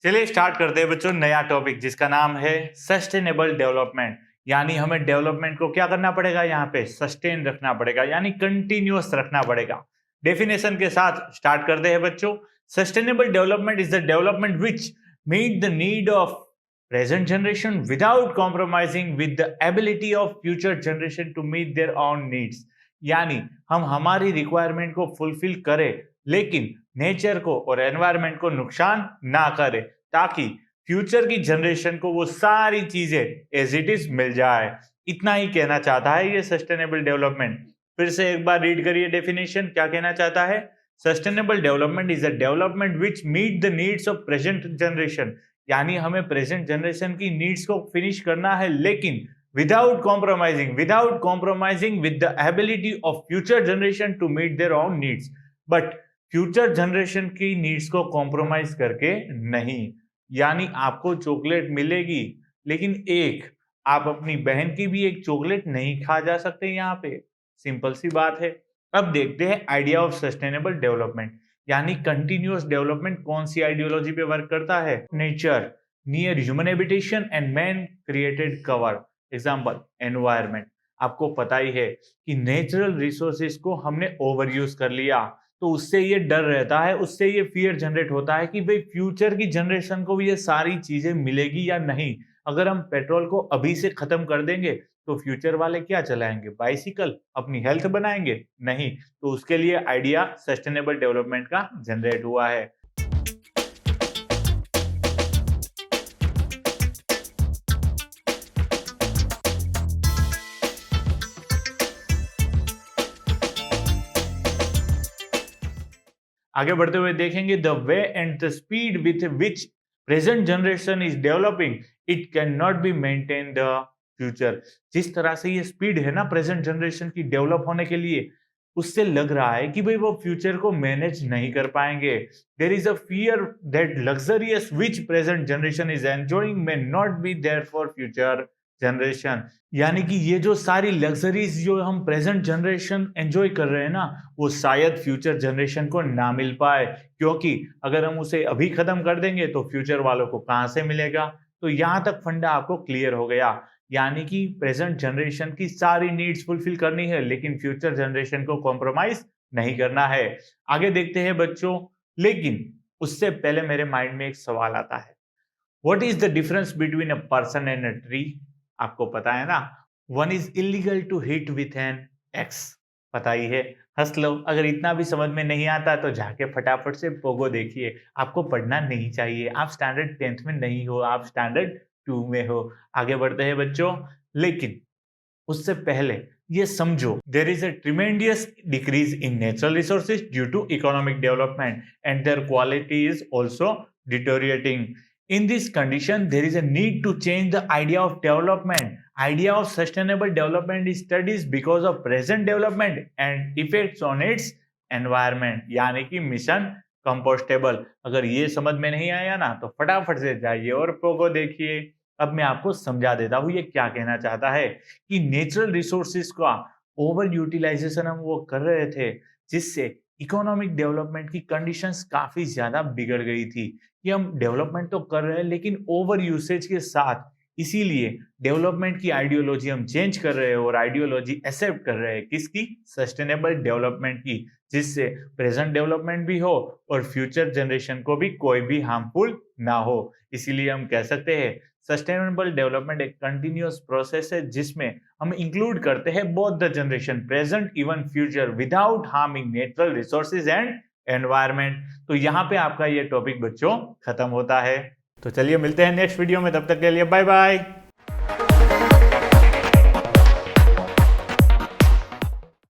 चलिए स्टार्ट करते हैं बच्चों नया टॉपिक जिसका नाम है सस्टेनेबल डेवलपमेंट। यानी हमें डेवलपमेंट को क्या करना पड़ेगा, यहाँ पे सस्टेन रखना पड़ेगा यानी कंटिन्यूअस रखना पड़ेगा। डेफिनेशन के साथ स्टार्ट करते हैं बच्चों। Sustainable development is the development which meet the need of present generation without compromising with the ability of future generation to meet their own needs. यानी हम हमारी रिक्वायरमेंट को फुलफिल करें लेकिन नेचर को और एनवायरनमेंट को नुकसान ना करे, ताकि फ्यूचर की जनरेशन को वो सारी चीजें एज इट इज मिल जाए। इतना ही कहना चाहता है ये सस्टेनेबल डेवलपमेंट। फिर से एक बार रीड करिए डेफिनेशन, क्या कहना चाहता है। Sustainable development is a development which meet the needs of present generation. यानी हमें प्रेजेंट जनरेशन की नीड्स को फिनिश करना है लेकिन without compromising with the ability of future generation to meet their own needs। But future generation की needs को compromise करके नहीं। यानी आपको चॉकलेट मिलेगी लेकिन आप अपनी बहन की भी एक चॉकलेट नहीं खा जा सकते यहाँ पे। सिंपल सी बात है। अब देखते हैं आइडिया ऑफ सस्टेनेबल डेवलपमेंट यानी कंटिन्यूअस डेवलपमेंट कौन सी आइडियोलॉजी पे वर्क करता है। Nature near human habitation and man created cover. Example environment. आपको पता ही है कि नेचुरल रिसोर्सेज को हमने ओवर यूज कर लिया तो उससे ये डर रहता है, उससे ये फियर जनरेट होता है कि भाई फ्यूचर की जनरेशन को भी ये सारी चीजें मिलेगी या नहीं। अगर हम पेट्रोल को अभी से खत्म कर देंगे तो फ्यूचर वाले क्या चलाएंगे, बाइसिकल, अपनी हेल्थ बनाएंगे नहीं। तो उसके लिए आइडिया सस्टेनेबल डेवलपमेंट का जनरेट हुआ है। आगे बढ़ते हुए देखेंगे the way and the speed with which present generation is developing it can not be maintain the future. जिस तरह से ये स्पीड है ना प्रेजेंट जनरेशन की डेवलप होने के लिए, उससे लग रहा है कि भाई वो फ्यूचर को मैनेज नहीं कर पाएंगे। There is a fear that luxurious which present generation is enjoying may not be there for future generation. यानी कि ये जो सारी लग्जरीज जो हम प्रेजेंट जनरेशन एंजॉय कर रहे हैं ना, वो शायद फ्यूचर जनरेशन को ना मिल पाए, क्योंकि अगर हम उसे अभी खत्म कर देंगे तो फ्यूचर वालों को कहां से मिलेगा। तो यहां तक फंडा आपको क्लियर हो गया। यानी कि प्रेजेंट जनरेशन की सारी नीड्स फुलफिल करनी है लेकिन फ्यूचर जनरेशन को कॉम्प्रोमाइज नहीं करना है। आगे देखते हैं बच्चों, लेकिन उससे पहले मेरे माइंड में एक सवाल आता है, what is the difference between a person and a tree. आपको पता है ना, one is illegal to hit with an axe. पता ही है, हंस लो। अगर इतना भी समझ में नहीं आता तो जाके फटाफट से पोगो देखिए। आपको पढ़ना नहीं चाहिए, आप स्टैंडर्ड 10th में नहीं हो, आप स्टैंडर्ड 2 में हो। आगे बढ़ते हैं बच्चों, लेकिन उससे पहले ये समझो, there is a tremendous decrease in natural resources due to economic development and their quality is also deteriorating. In this condition, there is a need to change the idea of development. Idea of sustainable development is studies because of present development and effects on its environment. यानी कि mission compostable. अगर ये समझ में नहीं आया ना तो फटाफट से जाइए और पोगो देखिए। अब मैं आपको समझा देता हूँ ये क्या कहना चाहता है कि नेचुरल रिसोर्सेज का ओवर यूटिलाइजेशन हम वो कर रहे थे जिससे इकोनॉमिक डेवलपमेंट की कंडीशंस काफी ज्यादा बिगड़ गई थी कि हम डेवलपमेंट तो कर रहे हैं लेकिन ओवर यूसेज के साथ। इसीलिए डेवलपमेंट की आइडियोलॉजी हम चेंज कर रहे हैं और आइडियोलॉजी एक्सेप्ट कर रहे हैं किसकी, सस्टेनेबल डेवलपमेंट की, जिससे प्रेजेंट डेवलपमेंट भी हो और फ्यूचर जनरेशन को भी कोई भी हार्मफुल ना हो। इसीलिए हम कह सकते हैं सस्टेनेबल डेवलपमेंट एक कंटिन्यूअस प्रोसेस है जिसमें हम इंक्लूड करते हैं both the generation present even future without harming natural resources and environment. तो यहाँ पे आपका ये टॉपिक बच्चों खत्म होता है। तो चलिए मिलते हैं नेक्स्ट वीडियो में, तब तक के लिए बाय बाय।